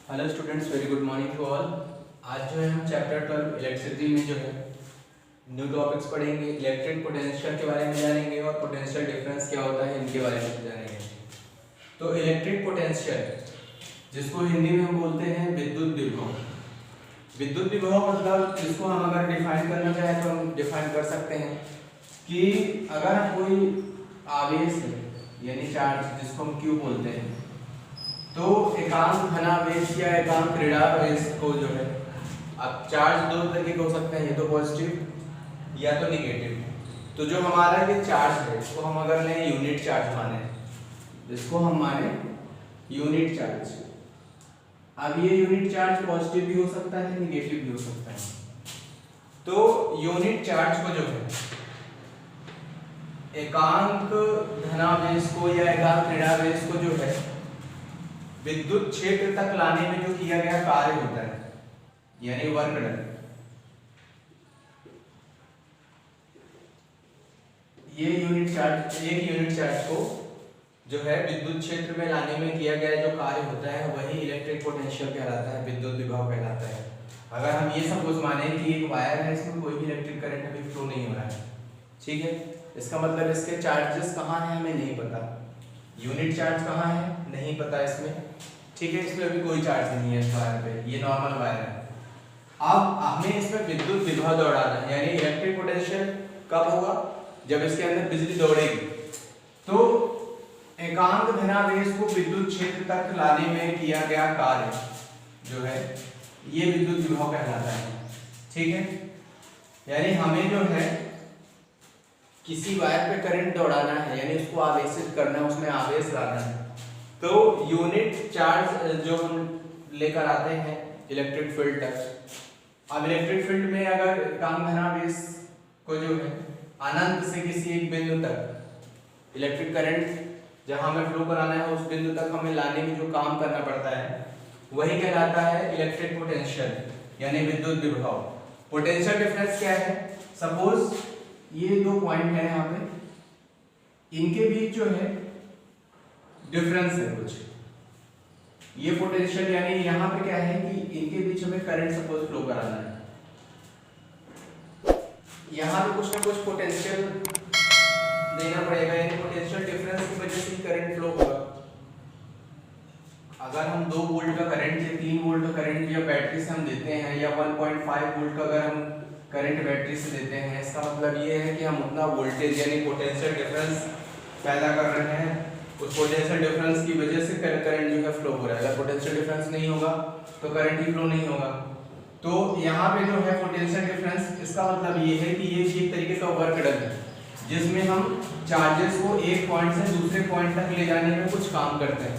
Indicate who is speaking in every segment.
Speaker 1: Hello students, very good morning to all. आज जो है हम चैप्टर 12 इलेक्ट्रिसिटी में जो है न्यू टॉपिक्स पढ़ेंगे। इलेक्ट्रिक पोटेंशियल के बारे में जानेंगे और पोटेंशियल डिफरेंस क्या होता है इनके बारे में जानेंगे। तो इलेक्ट्रिक पोटेंशियल, जिसको हिंदी में हम बोलते हैं विद्युत विभव। विद्युत विभव मतलब जिसको हम अगर डिफाइन करना चाहें तो हम डिफाइन कर सकते हैं कि अगर कोई आवेश है यानी चार्ज, जिसको हम क्यू बोलते हैं, तो एकांक धनावेश या एकांक ऋणावेश को जो है, अब चार्ज दो तरीके के हो सकते हैं, ये तो पॉजिटिव या तो निगेटिव। तो जो हमारा ये चार्ज है इसको हम अगर लें यूनिट चार्ज माने, इसको हम माने यूनिट चार्ज। अब ये यूनिट चार्ज पॉजिटिव भी हो सकता है, निगेटिव भी हो सकता है। तो यूनिट चार्ज को जो है एकांक धनावेश को या एकांक ऋणावेश को जो है विद्युत क्षेत्र तक लाने में जो किया गया कार्य होता है यानी वर्क डन, ये यूनिट चार्ज, एक यूनिट चार्ज को जो है विद्युत क्षेत्र में लाने में किया गया जो कार्य होता है वही इलेक्ट्रिक पोटेंशियल कहलाता है, विद्युत विभव कहलाता है। अगर हम ये सपोज माने कि एक वायर है, इसमें कोई भी इलेक्ट्रिक करंट अभी फ्लो नहीं हो रहा है, ठीक है, इसका मतलब इसके चार्जेस कहाँ हैं हमें नहीं पता, यूनिट चार्ज कहाँ है नहीं पता इसमें, ठीक है, इसमें अभी कोई चार्ज नहीं है इस वायर पे, ये नॉर्मल वायर है। अब हमें इसमें विद्युत विभव दौड़ाना है यानी इलेक्ट्रिक पोटेंशियल कब होगा, जब इसके अंदर बिजली दौड़ेगी। तो एकांक धनावेश को विद्युत क्षेत्र तक लाने में किया गया कार्य जो है ये विद्युत विभव कहलाता है, ठीक है। यानी हमें जो है किसी वायर पे करंट दौड़ाना है यानी उसको आवेशित करना है, उसमें आवेश लाना है, तो यूनिट चार्ज जो हम लेकर आते हैं इलेक्ट्रिक फील्ड तक। अब इलेक्ट्रिक फील्ड में अगर एकांक धनावेश को जो है अनंत से किसी एक बिंदु तक इलेक्ट्रिक करंट जहां हमें फ्लो कराना है उस बिंदु तक हमें लाने में जो काम करना पड़ता है वही कहलाता है इलेक्ट्रिक पोटेंशियल यानी विद्युत विभव। पोटेंशियल डिफरेंस क्या है, सपोज ये दो पॉइंट है यहाँ पे, इनके बीच जो है डिफरेंस है कुछ, ये पोटेंशियल यानी यहाँ पे क्या है कि इनके बीच हमें करंट सपोज फ्लो कराना है, यहाँ पे कुछ ना कुछ पोटेंशियल देना पड़ेगा यानी पोटेंशियल डिफरेंस की वजह से ही करंट फ्लो होगा। अगर हम 2 वोल्ट का करंट या 3 वोल्ट का करंट या बैटरी से हम देते हैं या 1.5 वोल्ट का अगर हम करंट बैटरी से देते हैं, इसका मतलब ये है कि हम उतना वोल्टेज यानी पोटेंशियल डिफरेंस पैदा कर रहे हैं, उस पोटेंशियल डिफरेंस की वजह से करंट जो है फ्लो हो रहा है। अगर पोटेंशियल डिफरेंस नहीं होगा तो करंट ही फ्लो नहीं होगा। तो यहाँ पे जो है पोटेंशियल डिफरेंस, इसका मतलब ये है कि ये एक तरीके का वर्क डन है जिसमें हम चार्जेस को एक पॉइंट से दूसरे पॉइंट तक ले जाने में कुछ काम करते हैं।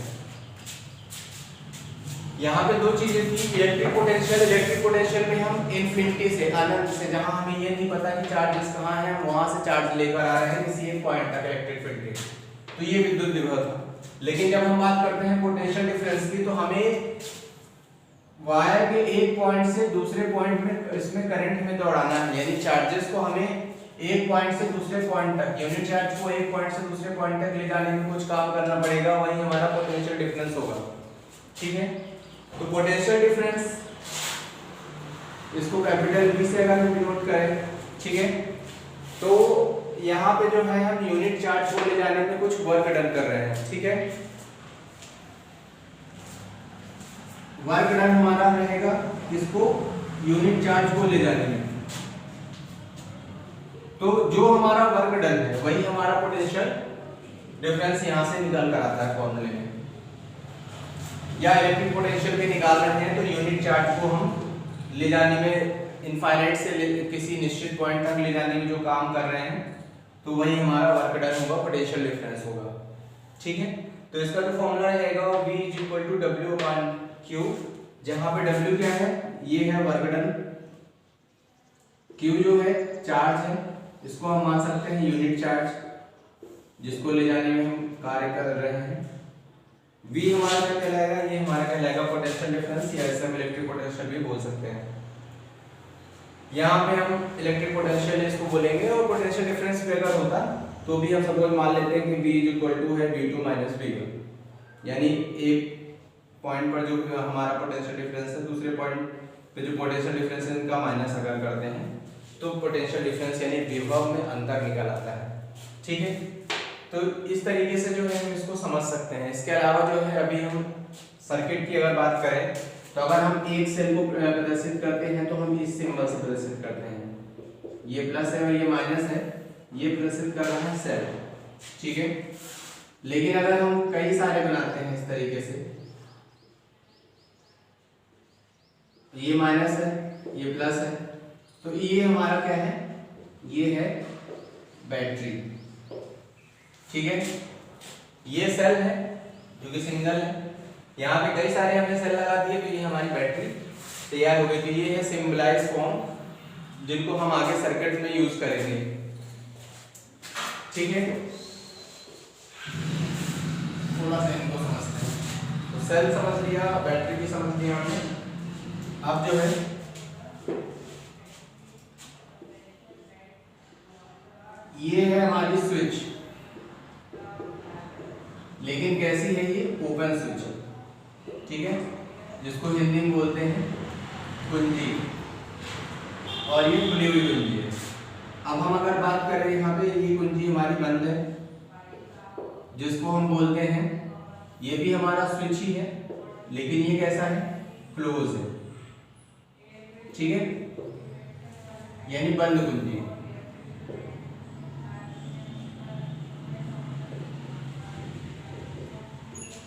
Speaker 1: यहाँ पे दो चीजें थी, इलेक्ट्रिक पोटेंशियल में हम इनफिनिटी से अनंत से, जहां हमें ये नहीं पता कि चार्जेस कहाँ हैं, हम वहां से चार्ज लेकर आ रहे हैं किसी एक पॉइंट तक इलेक्ट्रिक फील्ड के, तो ये विद्युत विभव था। लेकिन जब हम बात करते हैं पोटेंशियल डिफरेंस की, तो हमें वायर के एक पॉइंट से दूसरे पॉइंट में इसमें करंट में दौड़ाना है यानी चार्जेस को हमें एक पॉइंट से दूसरे पॉइंट तक, यूनिट चार्ज को एक पॉइंट से दूसरे पॉइंट तक ले जाने में कुछ काम करना पड़ेगा, वही हमारा पोटेंशियल डिफरेंस होगा, ठीक है। तो पोटेंशियल डिफरेंस इसको कैपिटल B से अगर हम डिनोट करें, ठीक है, तो यहाँ पे जो है हम यूनिट चार्ज को ले जाने में कुछ वर्क डन कर रहे हैं, ठीक है। वर्क डन हमारा रहेगा किसको, यूनिट चार्ज को ले जाने में, तो जो हमारा वर्क डन है वही हमारा पोटेंशियल डिफरेंस यहाँ से निकाल कर आता है फॉर्मूले में। या इलेक्ट्रिक पोटेंशियल भी निकाल रहे हैं तो यूनिट चार्ज को हम ले जाने में इनफाइनाइट से किसी निश्चित पॉइंट तक ले जाने में जो काम कर रहे हैं तो वही हमारा वर्क डन होगा, पोटेंशियल डिफरेंस होगा, ठीक है। तो इसका जो फॉर्मूला रहेगा वो V = W/Q, जहां पे W क्या है, ये है वर्क डन, Q जो है चार्ज है, इसको हम मान सकते हैं यूनिट चार्ज जिसको ले जाने में हम कार्य कर रहे हैं। V हमारा क्या कहलाएगा, ये हमारा कहलाएगा पोटेंशियल डिफरेंस, या इसे हम इलेक्ट्रिक पोटेंशियल भी बोल सकते हैं। यहाँ पे हम इलेक्ट्रिक पोटेंशियल इसको बोलेंगे, और पोटेंशियल डिफरेंस भी अगर होता तो भी हम सपोज मान लेते हैं कि V = है V2 - V1, यानी एक पॉइंट पर जो हमारा पोटेंशियल डिफरेंस है, दूसरे पॉइंट पे जो पोटेंशियल डिफरेंस है इनका माइनस अगर करते हैं तो पोटेंशियल डिफरेंस यानी विभव में अंतर निकल आता है। ठीक है, तो इस तरीके से जो है हम इसको समझ सकते हैं। इसके अलावा जो है अभी हम सर्किट की अगर बात करें तो अगर हम एक सेल को प्रदर्शित करते हैं तो हम इस सिंबल से प्रदर्शित करते हैं, ये प्लस है और ये माइनस है, ये प्रदर्शित कर रहा है सेल। ठीक है, लेकिन अगर हम कई सारे बनाते हैं इस तरीके से, ये माइनस है ये प्लस है, तो ये हमारा क्या है, ये है बैटरी। ठीक है, ये सेल है जो कि सिंगल है, यहाँ पे कई सारे हमने सेल लगा दिए तो ये हमारी बैटरी तैयार हो गई। तो ये है सिंबलाइज फॉर्म जिनको हम आगे सर्किट में यूज करेंगे। ठीक है, थोड़ा सा इनको समझते हैं। तो सेल समझ लिया, बैटरी भी समझ लिया हमने। अब जो है ये है हमारी स्विच, लेकिन कैसी है ये, ओपन स्विच है। ठीक है, जिसको हिंदी में बोलते हैं कुंजी, और ये खुली हुई कुंजी है। अब हम अगर बात करें यहाँ पे, ये कुंजी हमारी बंद है जिसको हम बोलते हैं, ये भी हमारा स्विच ही है लेकिन ये कैसा है, क्लोज है। ठीक है, यानी बंद कुंजी।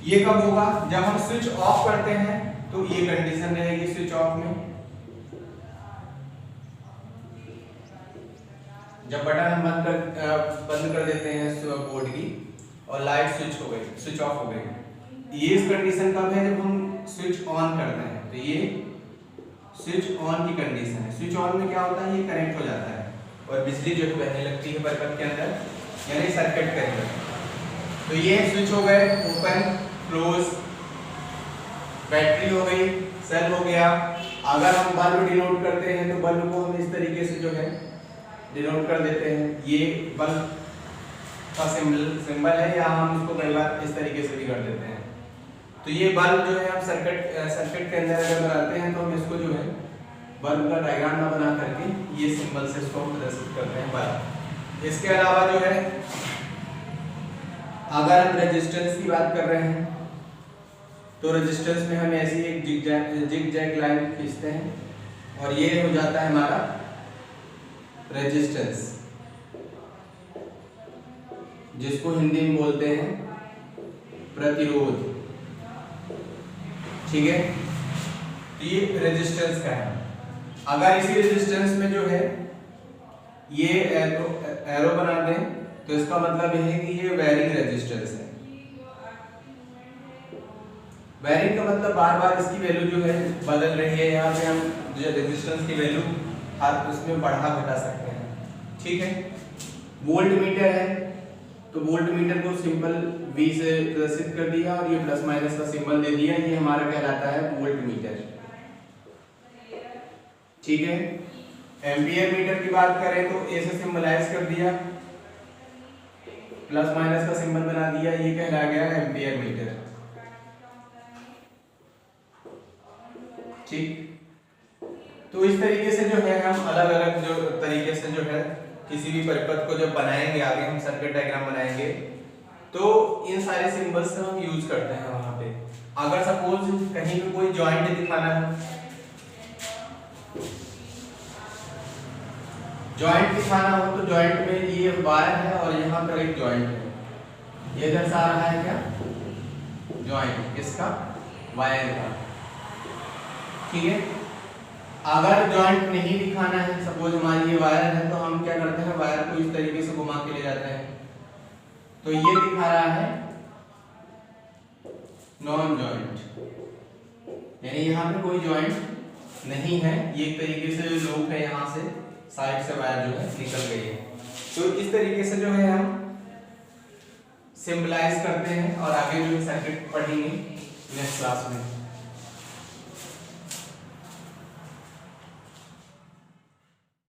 Speaker 1: ये कब होगा, जब हम स्विच ऑफ करते हैं तो ये कंडीशन रहेगी स्विच ऑफ में। जब बटन हम बंद कर देते हैं बोर्ड की और लाइट स्विच ऑफ हो गई, ये इस कंडीशन कब है, जब हम स्विच ऑन करते हैं। तो ये स्विच ऑन की कंडीशन है। स्विच ऑन में क्या होता है, ये कनेक्ट हो जाता है और बिजली जो है बहने लगती है बल्ब के अंदर, यानी सर्किट के अंदर। तो ये स्विच हो गए ओपन क्लोज, बैटरी हो गई, सेल हो गया। अगर हम बल्ब डिनोट करते हैं तो बल्ब को हम इस तरीके से जो है डिनोट कर देते हैं, ये बल्ब का सिंबल है, या हम इसको कई बार इस तरीके से भी कर देते हैं। तो ये बल्ब जो है हम सर्किट के अंदर अगर बनाते हैं तो हम इसको जो है बल्ब का डायग्राम ना बना करके ये सिंबल से इसको प्रदर्शित करते हैं बल्ब। इसके अलावा जो है अगर हम रेजिस्टेंस की बात कर रहे हैं तो रेजिस्टेंस में हम ऐसी एक जिग-जैग लाइन खींचते हैं और ये हो जाता है हमारा रेजिस्टेंस, जिसको हिंदी में बोलते हैं प्रतिरोध। ठीक है, तो ये रेजिस्टेंस का है। अगर इसी रेजिस्टेंस में जो है ये एरो बना दें तो इसका मतलब यह है कि ये वेरिंग रेजिस्टेंस है। वेरिंग का मतलब बार बार इसकी वैल्यू जो है बदल रही है। यहाँ पे हम जो रेजिस्टेंस की वैल्यू हर उसमें बढ़ा घटा सकते हैं। ठीक है, वोल्ट मीटर है तो वोल्ट मीटर को सिंपल V से प्रदर्शित कर दिया और ये प्लस माइनस का सिंबल दे दिया, ये हमारा कहलाता है वोल्ट मीटर। ठीक है, एम्पियर मीटर की बात करें तो A से सिंबलाइज कर दिया, प्लस माइनस का सिंबल बना दिया, ये कहला गया एम्पियर मीटर। ठीक, तो इस तरीके से जो है हम अलग अलग जो तरीके से जो है किसी भी परिपथ को जब बनाएंगे, आगे हम सर्किट डायग्राम बनाएंगे तो इन सारे सिंबल्स का हम यूज करते हैं वहां पे। अगर सपोज कहीं पे कोई जॉइंट दिखाना है, जॉइंट दिखाना हो तो जॉइंट में ये वायर है और यहाँ पर एक जॉइंट है, ये दर्शा रहा है क्या, जॉइंट इसका वायर का। ठीक है, अगर जॉइंट नहीं दिखाना है, सपोज हमारी ये वायर है तो हम क्या करते हैं, वायर को इस तरीके से घुमा के ले जाते हैं। तो ये दिखा रहा है नॉन जॉइंट, यानी यहाँ पे कोई जॉइंट नहीं है, ये एक तरीके से लूप है, यहाँ से साइड से वायर जो है निकल गई है। तो इस तरीके से जो है हम सिंबलाइज करते हैं और आगे जो सर्किट पढ़ेंगे नेक्स्ट क्लास में।